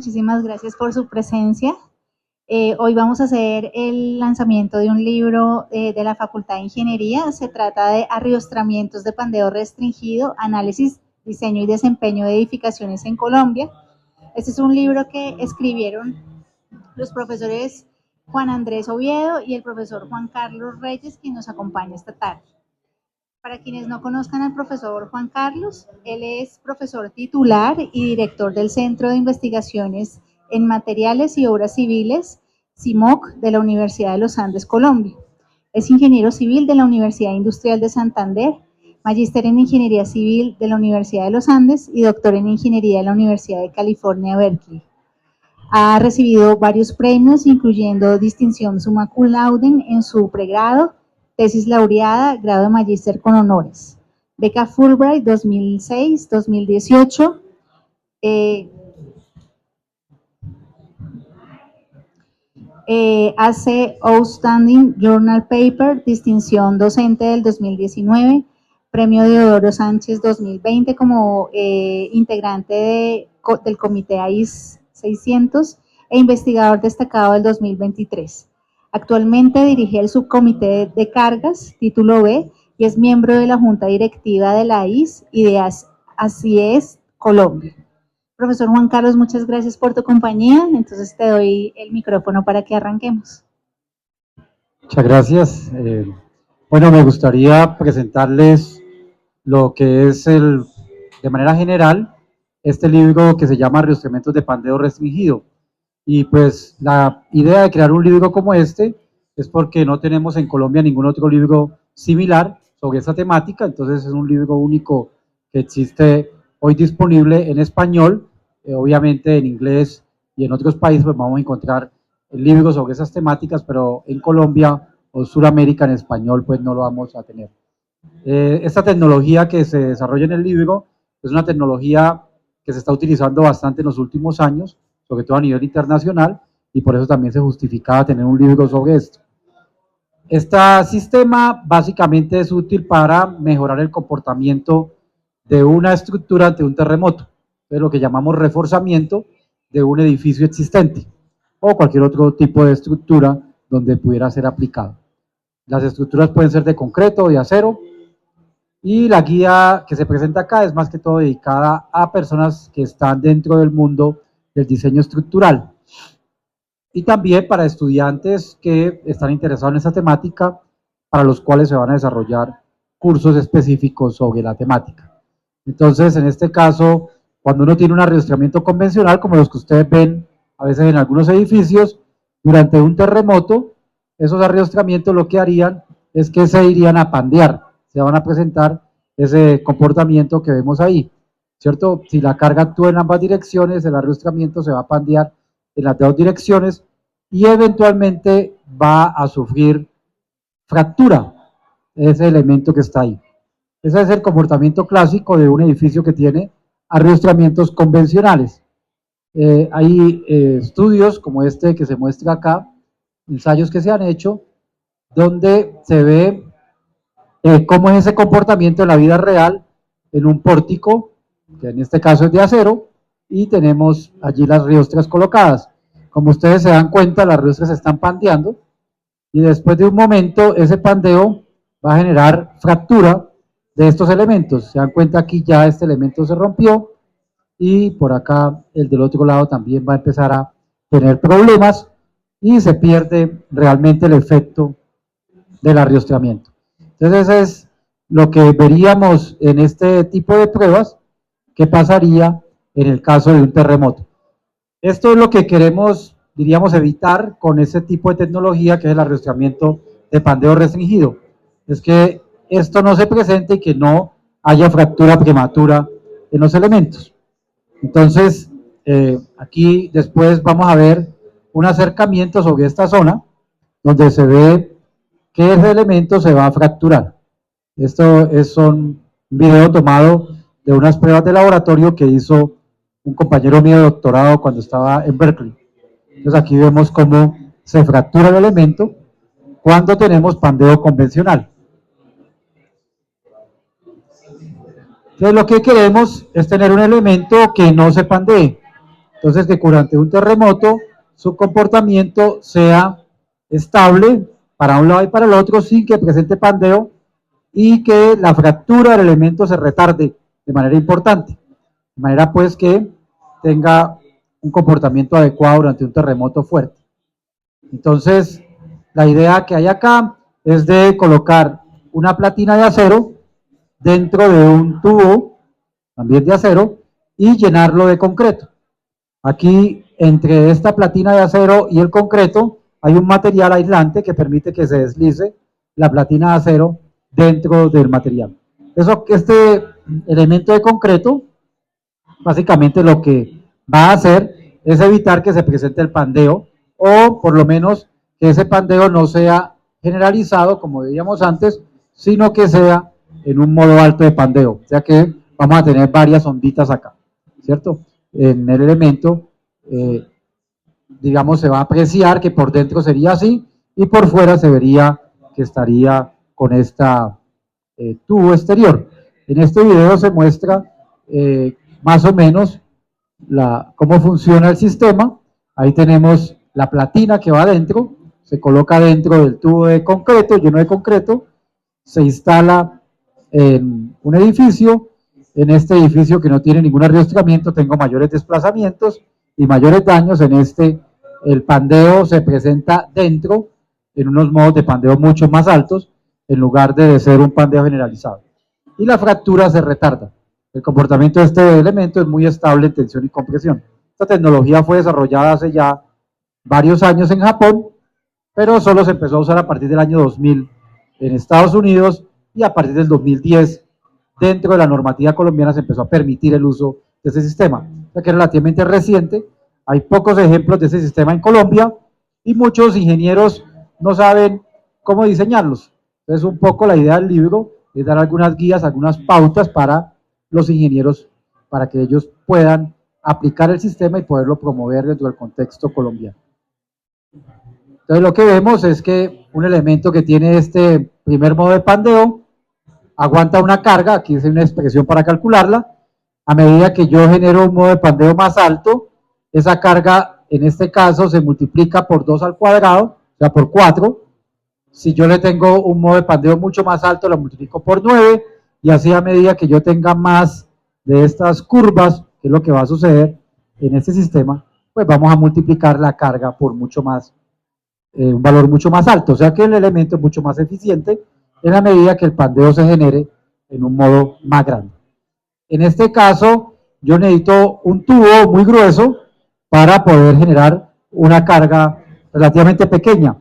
muchísimas gracias por su presencia. Hoy vamos a hacer el lanzamiento de un libro de la Facultad de Ingeniería. Se trata de Arriostramientos de Pandeo Restringido, Análisis, Diseño y Desempeño de Edificaciones en Colombia. Este es un libro que escribieron los profesores Juan Andrés Oviedo y el profesor Juan Carlos Reyes, quien nos acompaña esta tarde. Para quienes no conozcan al profesor Juan Carlos, él es profesor titular y director del Centro de Investigaciones en Materiales y Obras Civiles, CIMOC, de la Universidad de los Andes, Colombia. Es ingeniero civil de la Universidad Industrial de Santander, magíster en Ingeniería Civil de la Universidad de los Andes y doctor en Ingeniería de la Universidad de California, Berkeley. Ha recibido varios premios, incluyendo distinción summa cum laude en su pregrado, tesis laureada, grado de magíster con honores, beca Fulbright 2006-2018, hace Outstanding Journal Paper, distinción docente del 2019, premio Deodoro Sánchez 2020 como integrante del comité AIS 600 e investigador destacado del 2023. Actualmente dirige el subcomité de cargas, título B, y es miembro de la junta directiva de la AIS y de Así es Colombia. Profesor Juan Carlos, muchas gracias por tu compañía. Entonces te doy el micrófono para que arranquemos. Muchas gracias. Bueno, me gustaría presentarles lo que es de manera general, este libro que se llama Arriostramientos de Pandeo Restringido. Y pues la idea de crear un libro como este es porque no tenemos en Colombia ningún otro libro similar sobre esta temática, entonces es un libro único que existe hoy disponible en español, obviamente en inglés y en otros países pues vamos a encontrar libros sobre esas temáticas, pero en Colombia o Sudamérica en español pues no lo vamos a tener. Esta tecnología que se desarrolla en el libro es una tecnología que se está utilizando bastante en los últimos años, sobre todo a nivel internacional, y por eso también se justificaba tener un libro sobre esto. Este sistema básicamente es útil para mejorar el comportamiento de una estructura ante un terremoto, es lo que llamamos reforzamiento de un edificio existente o cualquier otro tipo de estructura donde pudiera ser aplicado. Las estructuras pueden ser de concreto o de acero, y la guía que se presenta acá es más que todo dedicada a personas que están dentro del mundo del diseño estructural y también para estudiantes que están interesados en esta temática, para los cuales se van a desarrollar cursos específicos sobre la temática. Entonces, en este caso, cuando uno tiene un arriostramiento convencional, como los que ustedes ven a veces en algunos edificios, durante un terremoto, esos arriostramientos lo que harían es que se irían a pandear, se van a presentar ese comportamiento que vemos ahí, ¿cierto? Si la carga actúa en ambas direcciones, el arriostramiento se va a pandear en las dos direcciones y eventualmente va a sufrir fractura, ese elemento que está ahí. Ese es el comportamiento clásico de un edificio que tiene arriostramientos convencionales. Hay estudios como este que se muestra acá, ensayos que se han hecho, donde se ve cómo es ese comportamiento en la vida real en un pórtico, que en este caso es de acero, y tenemos allí las riostras colocadas. Como ustedes se dan cuenta, las riostras se están pandeando, y después de un momento ese pandeo va a generar fractura de estos elementos. Se dan cuenta aquí ya este elemento se rompió, y por acá el del otro lado también va a empezar a tener problemas, y se pierde realmente el efecto del arriostramiento. Entonces eso es lo que veríamos en este tipo de pruebas que pasaría en el caso de un terremoto. Esto es lo que queremos, diríamos, evitar con ese tipo de tecnología que es el arriostramiento de pandeo restringido. Es que esto no se presente y que no haya fractura prematura en los elementos. Entonces, aquí después vamos a ver un acercamiento sobre esta zona donde se ve que ese elemento se va a fracturar. Esto es un video tomado de unas pruebas de laboratorio que hizo un compañero mío de doctorado cuando estaba en Berkeley. Entonces aquí vemos cómo se fractura el elemento cuando tenemos pandeo convencional. Entonces lo que queremos es tener un elemento que no se pandee. Entonces, que durante un terremoto su comportamiento sea estable para un lado y para el otro sin que presente pandeo y que la fractura del elemento se retarde de manera importante, de manera pues que tenga un comportamiento adecuado durante un terremoto fuerte. Entonces, la idea que hay acá es de colocar una platina de acero dentro de un tubo, también de acero, y llenarlo de concreto. Aquí, entre esta platina de acero y el concreto, hay un material aislante que permite que se deslice la platina de acero dentro del material. Este elemento de concreto, básicamente lo que va a hacer es evitar que se presente el pandeo, o por lo menos que ese pandeo no sea generalizado, como veíamos antes, sino que sea en un modo alto de pandeo, o sea que vamos a tener varias onditas acá, ¿cierto? En el elemento, digamos, se va a apreciar que por dentro sería así y por fuera se vería que estaría con esta tubo exterior. En este video se muestra más o menos cómo funciona el sistema. Ahí tenemos la platina que va adentro, se coloca dentro del tubo de concreto, lleno de concreto, se instala en un edificio. En este edificio que no tiene ningún arriostramiento tengo mayores desplazamientos y mayores daños. En este el pandeo se presenta dentro en unos modos de pandeo mucho más altos en lugar de ser un pandeo generalizado. Y la fractura se retarda. El comportamiento de este elemento es muy estable en tensión y compresión. Esta tecnología fue desarrollada hace ya varios años en Japón, pero solo se empezó a usar a partir del año 2000 en Estados Unidos y a partir del 2010 dentro de la normativa colombiana se empezó a permitir el uso de ese sistema. O sea que es relativamente reciente, hay pocos ejemplos de ese sistema en Colombia y muchos ingenieros no saben cómo diseñarlos. Entonces un poco la idea del libro es dar algunas guías, algunas pautas para los ingenieros, para que ellos puedan aplicar el sistema y poderlo promover dentro del contexto colombiano. Entonces lo que vemos es que un elemento que tiene este primer modo de pandeo aguanta una carga, aquí es una expresión para calcularla, a medida que yo genero un modo de pandeo más alto, esa carga en este caso se multiplica por 2 al cuadrado, o sea por 4, si yo le tengo un modo de pandeo mucho más alto, lo multiplico por 9, y así a medida que yo tenga más de estas curvas, que es lo que va a suceder en este sistema, pues vamos a multiplicar la carga por mucho más, un valor mucho más alto, o sea que el elemento es mucho más eficiente en la medida que el pandeo se genere en un modo más grande. En este caso, yo necesito un tubo muy grueso para poder generar una carga relativamente pequeña.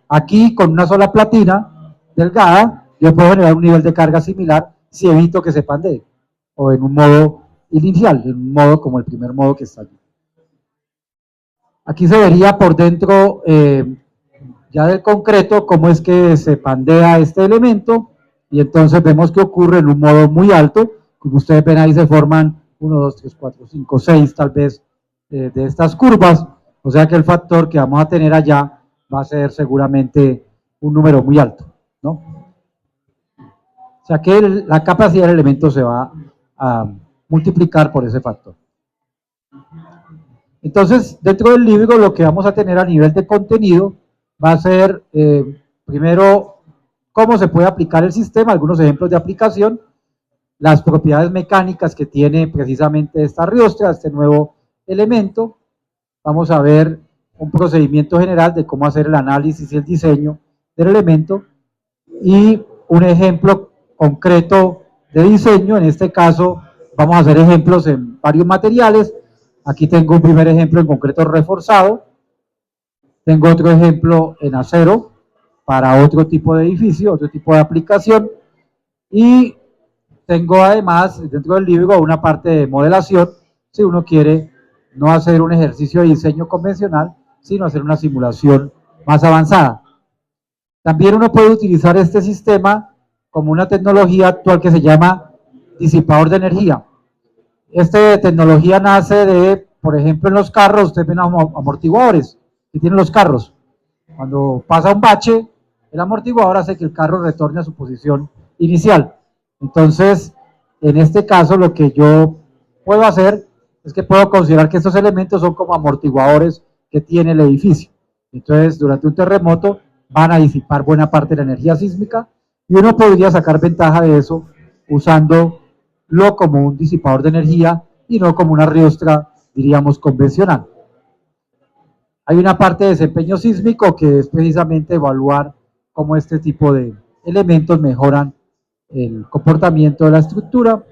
Aquí, con una sola platina delgada, yo puedo generar un nivel de carga similar si evito que se pandee, o en un modo inicial, en un modo como el primer modo que está aquí. Aquí se vería por dentro ya del concreto cómo es que se pandea este elemento, y entonces vemos que ocurre en un modo muy alto. Como ustedes ven ahí se forman 1, 2, 3, 4, 5, 6 tal vez de estas curvas, o sea que el factor que vamos a tener allá va a ser seguramente un número muy alto, ¿no? O sea que la capacidad del elemento se va a multiplicar por ese factor. Entonces, dentro del libro lo que vamos a tener a nivel de contenido va a ser, primero, cómo se puede aplicar el sistema, algunos ejemplos de aplicación, las propiedades mecánicas que tiene precisamente esta riostra, este nuevo elemento. Vamos a ver un procedimiento general de cómo hacer el análisis y el diseño del elemento y un ejemplo concreto de diseño. En este caso vamos a hacer ejemplos en varios materiales. Aquí tengo un primer ejemplo en concreto reforzado, tengo otro ejemplo en acero para otro tipo de edificio, otro tipo de aplicación, y tengo además dentro del libro una parte de modelación si uno quiere no hacer un ejercicio de diseño convencional, sino hacer una simulación más avanzada. También uno puede utilizar este sistema como una tecnología actual que se llama disipador de energía. Esta tecnología nace de, por ejemplo, en los carros, ustedes ven amortiguadores que tienen los carros. Cuando pasa un bache, el amortiguador hace que el carro retorne a su posición inicial. Entonces, en este caso, lo que yo puedo hacer es que puedo considerar que estos elementos son como amortiguadores que tiene el edificio. Entonces, durante un terremoto van a disipar buena parte de la energía sísmica y uno podría sacar ventaja de eso usándolo como un disipador de energía y no como una riostra, diríamos, convencional. Hay una parte de desempeño sísmico que es precisamente evaluar cómo este tipo de elementos mejoran el comportamiento de la estructura.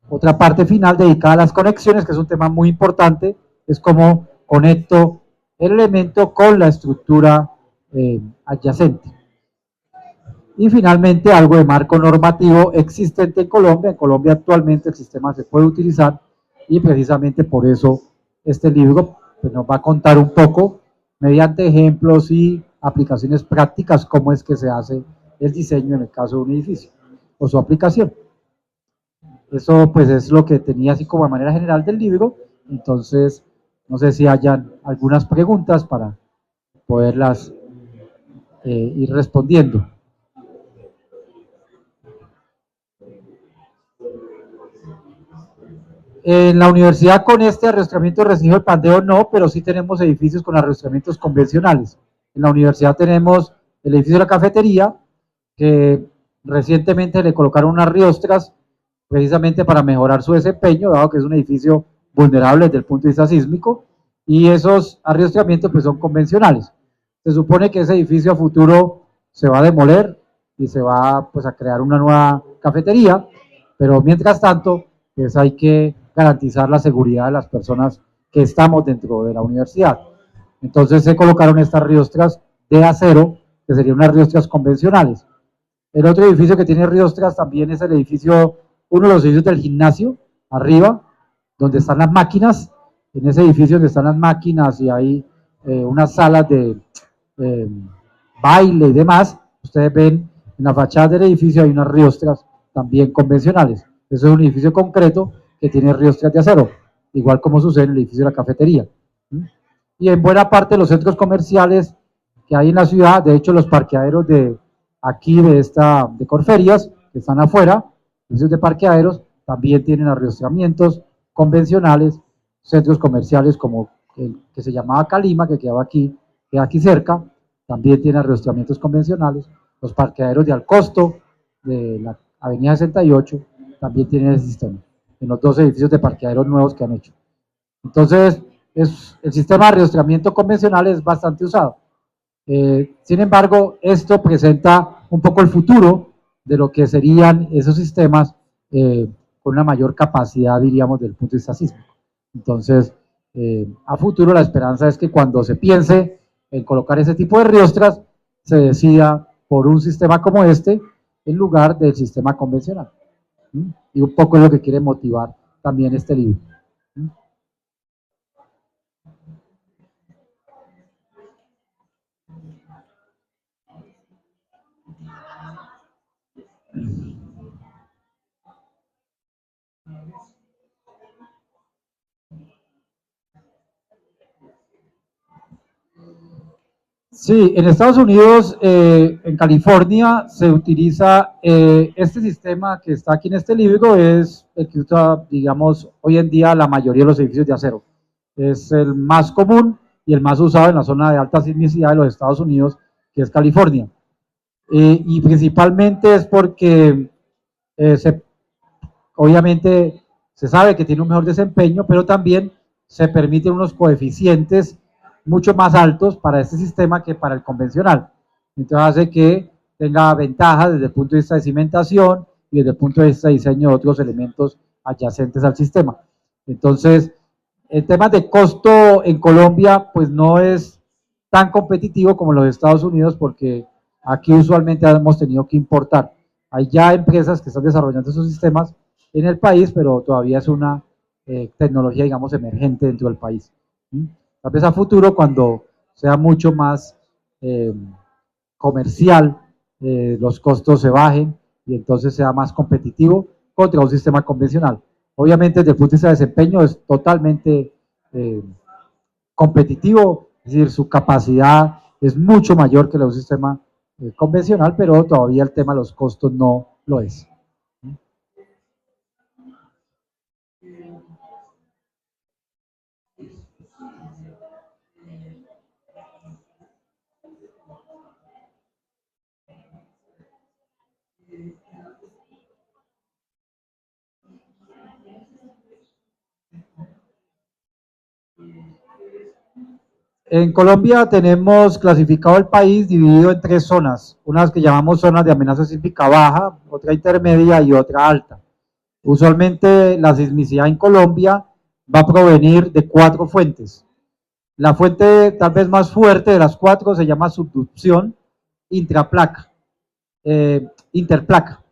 Otra parte final dedicada a las conexiones, que es un tema muy importante, es cómo conecto el elemento con la estructura adyacente. Y finalmente, algo de marco normativo existente en Colombia. En Colombia actualmente el sistema se puede utilizar y precisamente por eso este libro pues, nos va a contar un poco, mediante ejemplos y aplicaciones prácticas, cómo es que se hace el diseño en el caso de un edificio o su aplicación. Eso pues es lo que tenía así como de manera general del libro. Entonces, no sé si hayan algunas preguntas para poderlas ir respondiendo. En la universidad con este arrastramiento recibe el pandeo no, pero sí tenemos edificios con arrastramientos convencionales. En la universidad tenemos el edificio de la cafetería, que recientemente le colocaron unas riostras precisamente para mejorar su desempeño, dado que es un edificio vulnerable desde el punto de vista sísmico, y esos arriostramientos pues son convencionales. Se supone que ese edificio a futuro se va a demoler y se va pues a crear una nueva cafetería, pero mientras tanto pues hay que garantizar la seguridad de las personas que estamos dentro de la universidad. Entonces se colocaron estas riostras de acero, que serían unas riostras convencionales. El otro edificio que tiene riostras también es el edificio, uno de los edificios del gimnasio, arriba, donde están las máquinas. En ese edificio donde están las máquinas y hay unas salas de eh, baile y demás, ustedes ven en la fachada del edificio hay unas riostras también convencionales. Eso es un edificio concreto que tiene riostras de acero, igual como sucede en el edificio de la cafetería. Y en buena parte de los centros comerciales que hay en la ciudad, de hecho los parqueaderos de aquí de Corferias, que están afuera, edificios de parqueaderos, también tienen arriostramientos convencionales, centros comerciales como el que se llamaba Calima, que queda aquí cerca, también tiene arriostramientos convencionales, los parqueaderos de Alcosto, de la avenida 68, también tienen ese sistema, en los dos edificios de parqueaderos nuevos que han hecho. Entonces, el sistema de arriostramiento convencional es bastante usado. Sin embargo, esto presenta un poco el futuro de lo que serían esos sistemas con una mayor capacidad, diríamos, desde el punto de vista sísmico. Entonces, a futuro la esperanza es que cuando se piense en colocar ese tipo de riostras, se decida por un sistema como este en lugar del sistema convencional. Y un poco es lo que quiere motivar también este libro. Sí, en Estados Unidos, en California, se utiliza este sistema que está aquí en este libro, es el que usa, digamos, hoy en día la mayoría de los edificios de acero. Es el más común y el más usado en la zona de alta sismicidad de los Estados Unidos, que es California. Y principalmente es porque obviamente se sabe que tiene un mejor desempeño, pero también se permiten unos coeficientes mucho más altos para este sistema que para el convencional. Entonces hace que tenga ventajas desde el punto de vista de cimentación y desde el punto de vista de diseño de otros elementos adyacentes al sistema. Entonces, el tema de costo en Colombia pues no es tan competitivo como en los Estados Unidos porque aquí usualmente hemos tenido que importar. Hay ya empresas que están desarrollando esos sistemas en el país, pero todavía es una tecnología, digamos, emergente dentro del país. Tal vez a futuro, cuando sea mucho más comercial, los costos se bajen y entonces sea más competitivo contra un sistema convencional. Obviamente, desde el punto de vista de desempeño, es totalmente competitivo, es decir, su capacidad es mucho mayor que la de un sistema convencional, pero todavía el tema de los costos no lo es. En Colombia tenemos clasificado el país dividido en tres zonas, unas que llamamos zonas de amenaza sísmica baja, otra intermedia y otra alta. Usualmente la sismicidad en Colombia va a provenir de cuatro fuentes. La fuente tal vez más fuerte de las cuatro se llama subducción intraplaca, interplaca.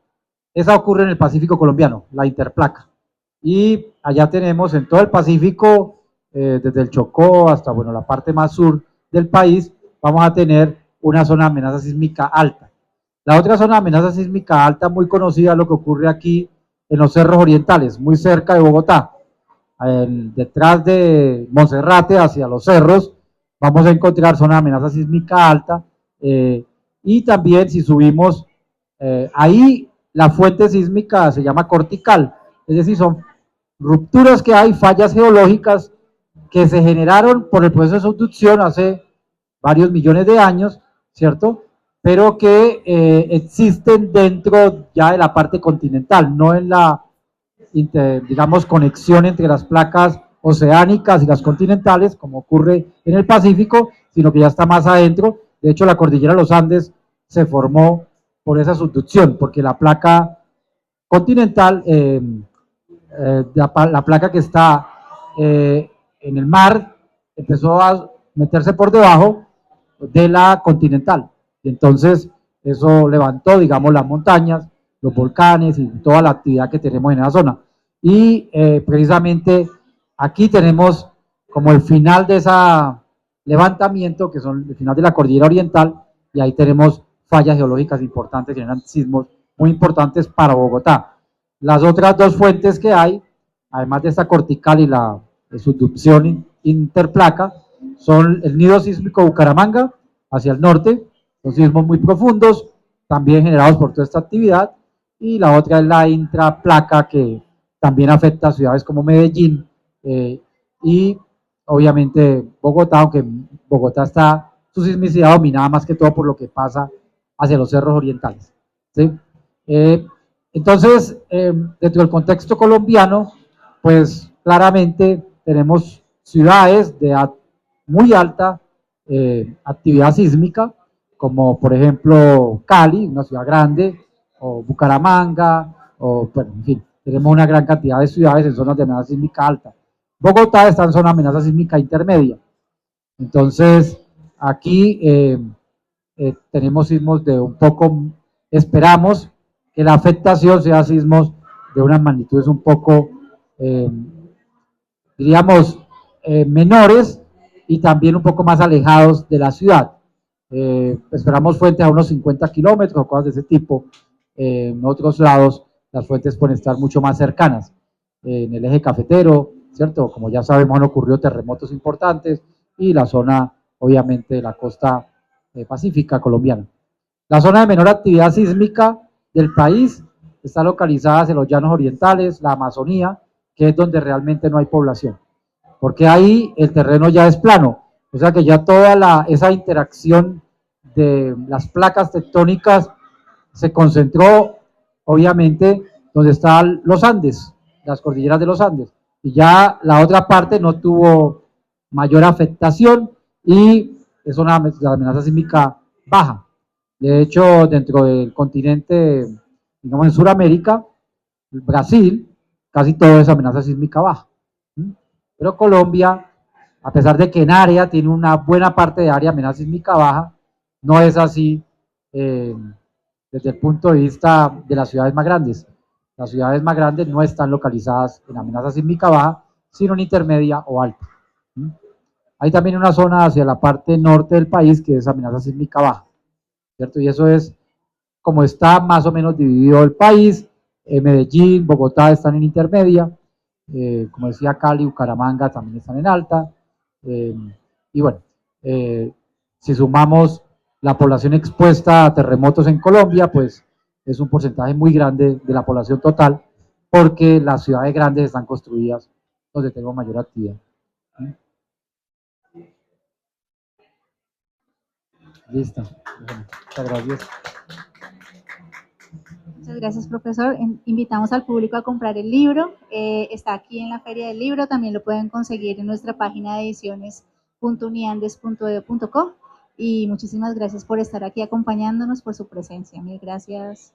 Esa ocurre en el Pacífico colombiano, la interplaca. Y allá tenemos en todo el Pacífico, desde el Chocó hasta bueno, la parte más sur del país, vamos a tener una zona de amenaza sísmica alta. La otra zona de amenaza sísmica alta muy conocida es lo que ocurre aquí en los cerros orientales, muy cerca de Bogotá. Detrás de Monserrate, hacia los cerros, vamos a encontrar zona de amenaza sísmica alta. Y también si subimos ahí, la fuente sísmica se llama cortical, es decir, son rupturas que hay, fallas geológicas que se generaron por el proceso de subducción hace varios millones de años, ¿cierto? Pero que existen dentro ya de la parte continental, no en la, digamos, conexión entre las placas oceánicas y las continentales, como ocurre en el Pacífico, sino que ya está más adentro. De hecho, la cordillera de los Andes se formó por esa subducción, porque la placa continental, la placa que está en el mar, empezó a meterse por debajo de la continental. Y entonces eso levantó, digamos, las montañas, los volcanes y toda la actividad que tenemos en esa zona. Y precisamente aquí tenemos como el final de ese levantamiento, que son el final de la cordillera oriental, y ahí tenemos fallas geológicas importantes, que generan sismos muy importantes para Bogotá. Las otras dos fuentes que hay, además de esta cortical y la subducción interplaca, son el nido sísmico Bucaramanga, hacia el norte, son sismos muy profundos, también generados por toda esta actividad, y la otra es la intraplaca, que también afecta a ciudades como Medellín, y obviamente Bogotá, aunque Bogotá está su sismicidad dominada más que todo por lo que pasa hacia los cerros orientales. ¿Sí? Entonces, dentro del contexto colombiano, pues claramente tenemos ciudades de muy alta actividad sísmica, como por ejemplo Cali, una ciudad grande, o Bucaramanga, o bueno, en fin, tenemos una gran cantidad de ciudades en zonas de amenaza sísmica alta. Bogotá está en zona de amenaza sísmica intermedia. Entonces, aquí tenemos sismos de un poco, esperamos que la afectación sea sismos de unas magnitudes un poco, diríamos, menores y también un poco más alejados de la ciudad. Esperamos fuentes a unos 50 kilómetros o cosas de ese tipo. En otros lados las fuentes pueden estar mucho más cercanas. En el eje cafetero, ¿cierto? Como ya sabemos, han ocurrido terremotos importantes y la zona, obviamente, de la costa pacífica colombiana. La zona de menor actividad sísmica del país está localizada en los llanos orientales, la Amazonía, que es donde realmente no hay población, porque ahí el terreno ya es plano, o sea que ya toda esa interacción de las placas tectónicas se concentró, obviamente, donde están los Andes, las cordilleras de los Andes, y ya la otra parte no tuvo mayor afectación y es una amenaza sísmica baja. De hecho, dentro del continente, digamos en Sudamérica, Brasil, casi todo es amenaza sísmica baja. Pero Colombia, a pesar de que en área tiene una buena parte de área amenaza sísmica baja, no es así desde el punto de vista de las ciudades más grandes. Las ciudades más grandes no están localizadas en amenaza sísmica baja, sino en intermedia o alta. Hay también una zona hacia la parte norte del país que es amenaza sísmica baja, ¿cierto? Y eso es como está más o menos dividido el país. Medellín, Bogotá están en intermedia, como decía Cali, Bucaramanga también están en alta, y bueno, si sumamos la población expuesta a terremotos en Colombia, pues es un porcentaje muy grande de la población total, porque las ciudades grandes están construidas donde tenemos mayor actividad. Listo. Muchas gracias. Muchas gracias, profesor. Invitamos al público a comprar el libro. Está aquí en la Feria del Libro. También lo pueden conseguir en nuestra página de ediciones www.uniandes.edu.co y muchísimas gracias por estar aquí acompañándonos, por su presencia. Mil gracias.